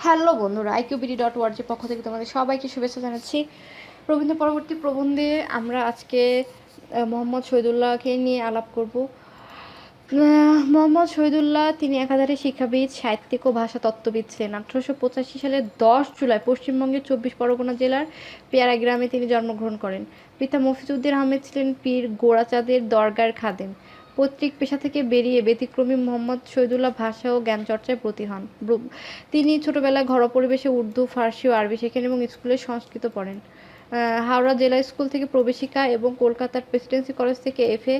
Hello বন্ধুরা, iqbd.org এর পক্ষ থেকে তোমাদের সবাইকে শুভেচ্ছা জানাচ্ছি। পরবর্তী প্রবন্ধে আমরা আজকে মোহাম্মদ শহীদুল্লাহকে নিয়ে আলাপ করব। মোহাম্মদ শহীদুল্লাহ তিনি একাধারে শিক্ষাবিদ, সাহিত্যিক ও ভাষাতত্ত্ববিদ ছিলেন। 1885 সালের 10 জুলাই পশ্চিমবঙ্গের 24 পরগনা জেলার পেয়ারা গ্রামে তিনি জন্মগ্রহণ করেন। পিতা মফিজউদ্দিন আহমেদ ছিলেন পীর গোড়াচাঁদের দরগার খাদেম। পৈতৃক পেশা থেকে বেরিয়ে ব্যতিক্রমী মোহাম্মদ শহীদুল্লাহ ভাষা ও জ্ঞান চর্চায় ব্রতী হন। তিনি ছোটবেলায় ঘরোয়া পরিবেশে উর্দু, ফার্সি ও আরবি শেখেন এবং স্কুলে সংস্কৃত পড়েন। হাওড়া জেলা স্কুল থেকে প্রবেশিকা এবং কলকাতার প্রেসিডেন্সি কলেজ থেকে এফএ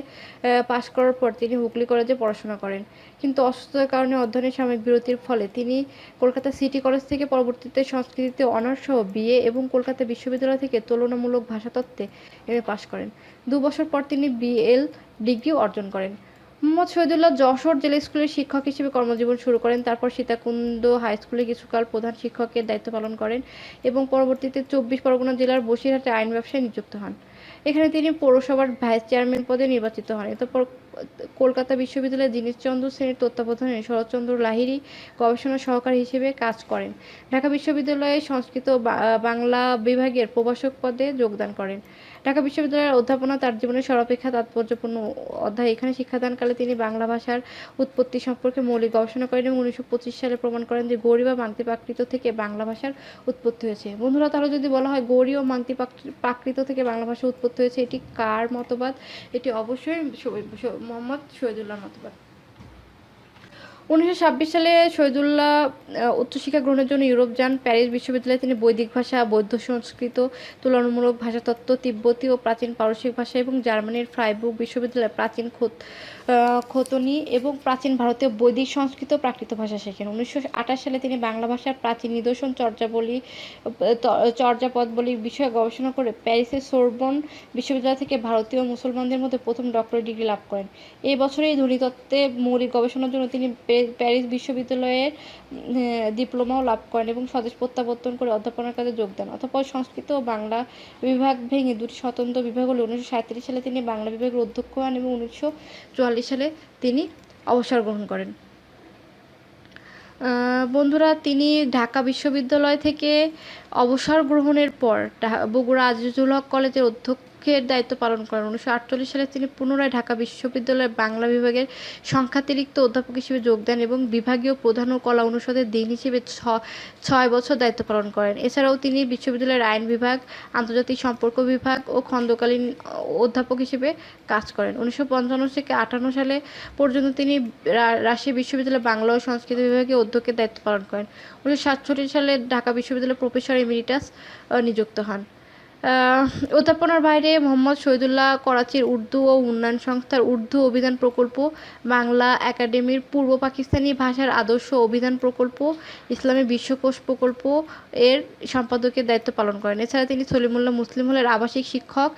পাশ করার পর তিনি হুগলি কলেজে পড়াশোনা করেন, কিন্তু অসুস্থতার কারণে অধ্যয়নের সাময়িক বিরতির ফলে তিনি কলকাতা সিটি কলেজ থেকে পরবর্তীতে সংস্কৃতিতে অনার্স সহ বিএ এবং কলকাতা বিশ্ববিদ্যালয় থেকে তুলনামূলক ভাষাতত্ত্বে এমএ পাশ করেন। 2 বছর পর তিনি বিএল ডিগ্রি অর্জন করেন। মোহাম্মদ শহীদুল্লাহ যশোর জেলা স্কুলের শিক্ষক হিসেবে কর্মজীবন শুরু করেন। তারপর সীতাকুণ্ড হাই স্কুলে কিছুকাল প্রধান শিক্ষকের দায়িত্ব পালন করেন এবং পরবর্তীতে 24 পরগনা জেলার বসিরহাটে আইন ব্যবসায় নিযুক্ত হন। এখানে তিনি পৌরসভার ভাইস চেয়ারম্যান পদে নির্বাচিত হন। এরপর কলকাতা বিশ্ববিদ্যালয়ের দীনেশচন্দ্র শ্রেণীর তত্ত্বাবধানে শরৎচন্দ্র লাহিড়ী গবেষণা সহকারী হিসেবে কাজ করেন। ঢাকা বিশ্ববিদ্যালয়ে সংস্কৃত ও বাংলা বিভাগের প্রভাষক পদে যোগদান করেন। ঢাকা বিশ্ববিদ্যালয়ের অধ্যাপনা তার জীবনের সর্বাপেক্ষা তাৎপর্যপূর্ণ অধ্যায়। এখানে শিক্ষাদানকালে তিনি বাংলা ভাষার উৎপত্তি সম্পর্কে মৌলিক গবেষণা করেন এবং 1925 সালে প্রমাণ করেন যে গৌড়ী বা মাগধী প্রাকৃত থেকে বাংলা ভাষার উৎপত্তি হয়েছে। বন্ধুরা, তাহলে যদি বলা হয় গৌড়ী ও মাগধী প্রাকৃত থেকে বাংলা ভাষার উৎপত্তি হয়েছে, এটি কার মতবাদ? এটি অবশ্যই মোহাম্মদ শহীদুল্লাহর মতবাদ। 1926 সালে শহীদুল্লাহ উচ্চশিক্ষা গ্রহণের জন্য ইউরোপ যান। প্যারিস বিশ্ববিদ্যালয়ে তিনি বৈদিক ভাষা, বৌদ্ধ সংস্কৃত, তুলনামূলক ভাষাতত্ত্ব, তিব্বতী ও প্রাচীন পারসিক ভাষা এবং জার্মানির ফ্রাইবুর্গ বিশ্ববিদ্যালয়ে প্রাচীন খোতনি এবং প্রাচীন ভারতীয় বৈদিক সংস্কৃত প্রাকৃত ভাষা শেখেন। 1928 সালে তিনি বাংলা ভাষার প্রাচীন নিদর্শন চর্যাপদবলী বিষয়ে গবেষণা করে প্যারিসের সোরবন বিশ্ববিদ্যালয় থেকে ভারতীয় মুসলমানদের মধ্যে প্রথম ডক্টরেট ডিগ্রি লাভ করেন। এই বছরেই ধ্বনিতত্ত্বে মৌলিক গবেষণার জন্য তিনি প্যারিস বিশ্ববিদ্যালয়ের ডিপ্লোমাও লাভ করেন এবং স্বদেশ প্রত্যাবর্তন করে অধ্যাপনার কাজে যোগ দেন। অতঃপর সংস্কৃত ও বাংলা বিভাগ ভেঙে দুটি স্বতন্ত্র বিভাগ হলে 1937 সালে তিনি বাংলা বিভাগের অধ্যক্ষ হন এবং 1944 সালে তিনি অবসর গ্রহণ করেন। বন্ধুরা, তিনি ঢাকা বিশ্ববিদ্যালয় থেকে অবসর গ্রহণের পর বগুড়া আজিজুল হক কলেজের অধ্যক্ষের দায়িত্ব পালন করেন। 1948 সালে তিনি পুনরায় ঢাকা বিশ্ববিদ্যালয়ের বাংলা বিভাগের সংখ্যাতিরিক্ত অধ্যাপক হিসেবে যোগ দেন এবং বিভাগীয় প্রধান ও কলা অনুষদের ডিন হিসেবে 6 বছর দায়িত্ব পালন করেন। এছাড়াও তিনি বিশ্ববিদ্যালয়ের আইন বিভাগ, আন্তর্জাতিক সম্পর্ক বিভাগ ও খণ্ডকালীন অধ্যাপক হিসেবে কাজ করেন। 1955 থেকে 58 সালে পর্যন্ত তিনি রাজশাহী বিশ্ববিদ্যালয়ের বাংলা ও সংস্কৃত বিভাগে অধ্যক্ষের দায়িত্ব পালন করেন। 1967 সালে ঢাকা বিশ্ববিদ্যালয়ের প্রফেসর এমিরিটাস নিযুক্ত হন। অধ্যাপনার বাইরে মোহাম্মদ শহীদুল্লাহ করাচির উর্দু ও উন্নয়ন সংস্থার উর্দু অভিধান প্রকল্প, বাংলা একাডেমির পূর্ব পাকিস্তানি ভাষার আদর্শ অভিধান প্রকল্প, ইসলামী বিশ্বকোষ প্রকল্প এর সম্পাদকের দায়িত্ব পালন করেন। এছাড়া তিনি সলিমুল্লাহ মুসলিম হলের আবাসিক শিক্ষক,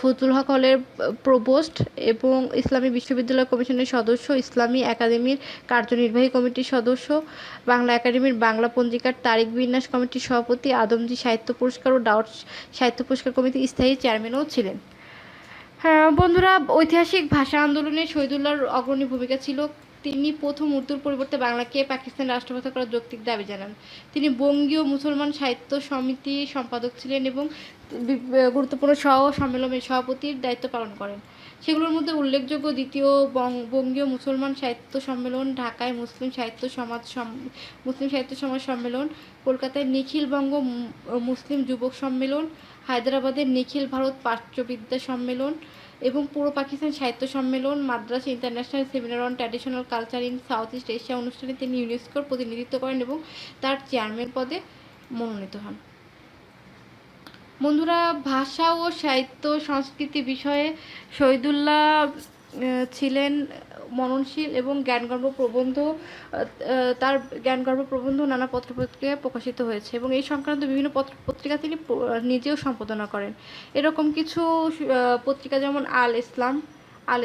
ফজলুল হক হলের প্রভোস্ট এবং ইসলামী বিশ্ববিদ্যালয় কমিশনের সদস্য, ইসলামী একাডেমির কার্যনির্বাহী কমিটির সদস্য, বাংলা একাডেমির বাংলা পঞ্জিকার তারিখ বিন্যাস কমিটির সভাপতি, আদমজী সাহিত্য পুরস্কার ও ডাউট সাহিত্য পুরস্কার কমিটির স্থায়ী চেয়ারম্যানও ছিলেন। হ্যাঁ বন্ধুরা, ঐতিহাসিক ভাষা আন্দোলনে শহীদুল্লাহর অগ্রণী ভূমিকা ছিল। তিনি প্রথম উর্দুর পরিবর্তে বাংলাকে পাকিস্তান রাষ্ট্রভাষা করার যৌক্তিক দাবি জানান। তিনি বঙ্গীয় মুসলমান সাহিত্য সমিতির সম্পাদক ছিলেন এবং গুরুত্বপূর্ণ সম্মেলনের সভাপতির দায়িত্ব পালন করেন। সেগুলোর মধ্যে উল্লেখযোগ্য দ্বিতীয় বঙ্গীয় মুসলমান সাহিত্য সম্মেলন, ঢাকায় মুসলিম সাহিত্য সমাজ সম্মেলন, কলকাতায় নিখিল বঙ্গ মুসলিম যুবক সম্মেলন, হায়দ্রাবাদের নিখিল ভারত প্রাচ্যবিদ্যা সম্মেলন এবং পূর্ব পাকিস্তান সাহিত্য সম্মেলন, Madras international seminar on traditional culture in south east Asia অনুষ্ঠানে তিনি ইউনেস্কোর প্রতিনিধিত্ব করেন এবং তার চেয়ারম্যান পদে মনোনীত হন। বন্ধুরা, ভাষা ও সাহিত্য সংস্কৃতি বিষয়ে শহীদুল্লাহ ছিলেন মননশীল এবং তার জ্ঞানগর্ভ প্রবন্ধ নানা পত্রপত্রিকায় প্রকাশিত হয়েছে এবং এই সংক্রান্ত বিভিন্ন পত্রিকা তিনি নিজেও সম্পাদনা করেন। এরকম কিছু পত্রিকা যেমন আল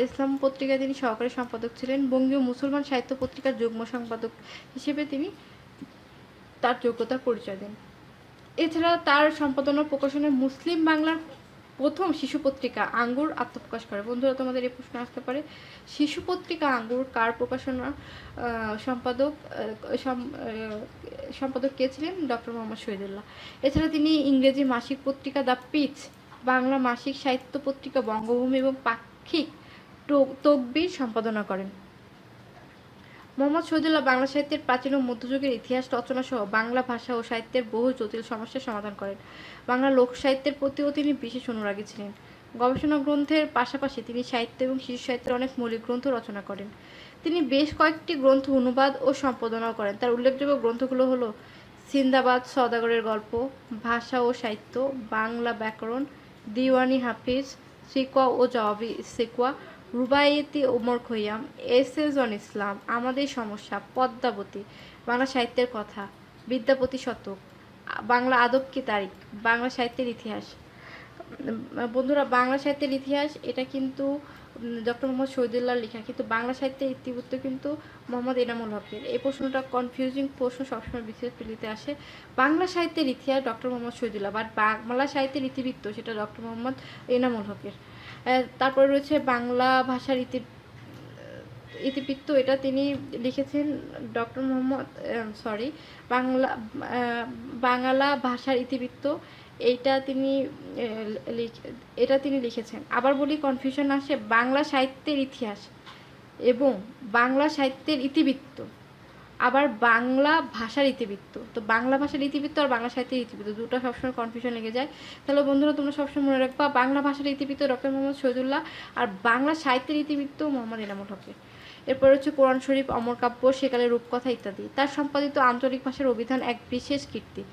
ইসলাম পত্রিকায় তিনি সহকারী সম্পাদক ছিলেন। বঙ্গীয় মুসলমান সাহিত্য পত্রিকার যুগ্ম সম্পাদক হিসেবে তিনি তার যোগ্যতার পরিচয় দেন। এছাড়া তার সম্পাদনা প্রকাশনে মুসলিম বাংলার প্রথম শিশু পত্রিকা আঙ্গুর আত্মপ্রকাশ করে। বন্ধুরা, তোমাদের এই প্রশ্ন আসতে পারে, শিশু পত্রিকা আঙ্গুর কার প্রকাশনা সম্পাদক সম্পাদক কে ছিলেন? ডক্টর মোহাম্মদ শহীদুল্লাহ। এছাড়া তিনি ইংরেজি মাসিক পত্রিকা দ্য পিচ, বাংলা মাসিক সাহিত্য পত্রিকা বঙ্গভূমি এবং পাক্ষিক তকবির সম্পাদনা করেন। মোহাম্মদ শহীদুল্লাহ বাংলা সাহিত্যের প্রাচীন ও মধ্যযুগের ইতিহাস রচনা সহ বাংলা ভাষা ও সাহিত্যের বহু জটিল সমস্যার সমাধান করেন। বাংলা লোক সাহিত্যের প্রতিও তিনি বিশেষ অনুরাগী ছিলেন। গবেষণা গ্রন্থের পাশাপাশি তিনি সাহিত্য এবং শিশু সাহিত্যের অনেক মৌলিক গ্রন্থ রচনা করেন। তিনি বেশ কয়েকটি গ্রন্থ অনুবাদ ও সম্পাদনাও করেন। তার উল্লেখযোগ্য গ্রন্থগুলো হলো সিন্দাবাদ সওদাগরের গল্প, ভাষা ও সাহিত্য, বাংলা ব্যাকরণ, দিওয়ানি হাফিজ, সিকোয়া ও Jawabi Shikwa, Rubaiyati Omar Khayyam, essays on Islam, আমাদের সমস্যা, পদ্মাবতী, বাংলা সাহিত্যের কথা, বিদ্যাপতি শতক, বাংলা আদব কি তারিখ, বাংলা সাহিত্যের ইতিহাস। বন্ধুরা, বাংলা সাহিত্যের ইতিহাস এটা কিন্তু ডক্টর মোহাম্মদ শহীদুল্লাহর লেখা, কিন্তু বাংলা সাহিত্যের ইতিবৃত্ত কিন্তু মোহাম্মদ এনামুল হকের। এই প্রশ্নটা কনফিউজিং প্রশ্ন, সবসময় বিশেষ প্রিলিতে আসে। বাংলা সাহিত্যের ইতিহাস ডক্টর মোহাম্মদ শহীদুল্লাহ, বাট বাংলা সাহিত্যের ইতিবৃত্ত সেটা ডক্টর মোহাম্মদ এনামুল হকের। তারপরে রয়েছে বাংলা ভাষার ইতিবৃত্ত, এটা তিনি লিখেছেন ডক্টর মোহাম্মদ বাংলা ভাষার ইতিবৃত্ত, এটা তিনি লিখেছেন। আবার বলি, কনফিউশন আসে, বাংলা সাহিত্যের ইতিহাস এবং বাংলা সাহিত্যের ইতিবৃত্ত, আবার বাংলা ভাষার ইতিবৃত্ত। তো বাংলা ভাষার ইতিবৃত্ত আর বাংলা সাহিত্যের ইতিবৃত্ত দুটো সবসময় কনফিউশন লেগে যায়। তাহলে বন্ধুরা, তোমরা সবসময় মনে রাখবা, বাংলা ভাষার ইতিবৃত্ত ডক্টর মোহাম্মদ শহীদুল্লাহ আর বাংলা সাহিত্যের ইতিবৃত্ত মোহাম্মদ এনামুল হকের। এরপর হচ্ছে কোরআন শরীফ, অমর কাব্য, সেকালের রূপকথা ইত্যাদি। তার সম্পাদিত আঞ্চলিক ভাষার অভিধান এক বিশেষ কীর্তি।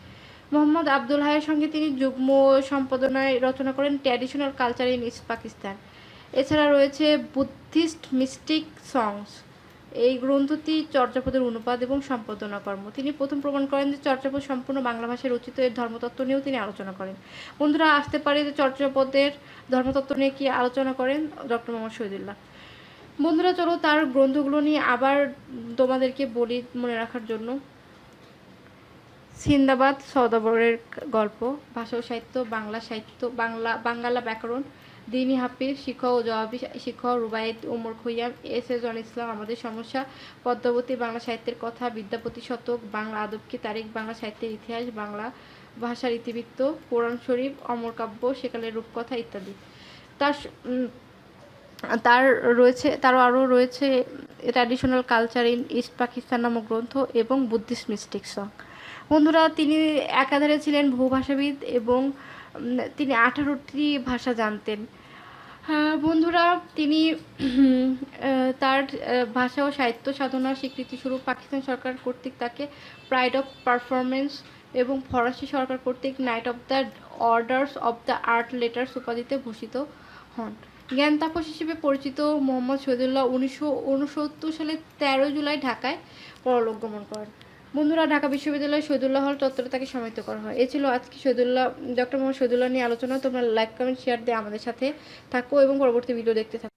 মোহাম্মদ আব্দুল হাইয়ের সঙ্গে তিনি যুগ্ম সম্পাদনায় রচনা করেন traditional culture in east Pakistan. এছাড়া রয়েছে বুদ্ধিস্ট মিস্টিক সংস, এই গ্রন্থটি চর্যাপদের অনুবাদ এবং সম্পাদনা কর্ম। তিনি প্রথম প্রমাণ করেন যে চর্যাপদ সম্পূর্ণ বাংলা ভাষায় রচিত। এর ধর্মতত্ত্ব নিয়েও তিনি আলোচনা করেন। বন্ধুরা, আসতে পারে যে চর্যাপদের ধর্মতত্ত্ব নিয়ে কি আলোচনা করেন ডক্টর মোহাম্মদ শহীদুল্লাহ। বন্ধুরা, চলো তার গ্রন্থগুলো নিয়ে আবার তোমাদেরকে বলি মনে রাখার জন্য। সিন্দাবাদ সওদাগরের গল্প, ভাষা ও সাহিত্য, বাংলা ব্যাকরণ, দিনী হাফিজ, শিক্ষা ও জবাবি শিক্ষা, রুবাইয়েত Omar Khayyam, essays on Islam, আমাদের সমস্যা, পদ্মাবতী, বাংলা সাহিত্যের কথা, বিদ্যাপতি শতক, বাংলা আদব কি তারিখ, বাংলা সাহিত্যের ইতিহাস, বাংলা ভাষার ইতিবৃত্ত, কোরআন শরীফ, অমর কাব্য, সেকালের রূপকথা ইত্যাদি। তারও আরও রয়েছে traditional culture in east Pakistan নামক গ্রন্থ এবং বুদ্ধিস্ট মিস্টিক সং। বন্ধুরা, তিনি একাধারে ছিলেন বহুভাষাবিদ এবং তিনি 18টি ভাষা জানতেন। বন্ধুরা, তিনি তার ভাষা ও সাহিত্য সাধনার স্বীকৃতিস্বরূপ পাকিস্তান সরকার কর্তৃক তাকে প্রাইড অফ পারফরমেন্স এবং ফরাসি সরকার কর্তৃক knight of the orders of the art letters উপাধিতে ভূষিত হন। জ্ঞান তাপস হিসেবে পরিচিত মোহাম্মদ শহীদুল্লাহ 1969 সালে 13 জুলাই ঢাকায় পরলোক গমন করেন। বন্ধুরা, ঢাকা বিশ্ববিদ্যালয়ে শহীদুল্লাহ হল চত্বরে তাকে সমাহিত করা হয়। এই ছিল আজকে ডক্টর মোহাম্মদ শহীদুল্লাহ নিয়ে আলোচনা। তোমরা লাইক, কমেন্ট, শেয়ার দিয়ে আমাদের সাথে থাকো এবং পরবর্তী ভিডিও দেখতে থাকো।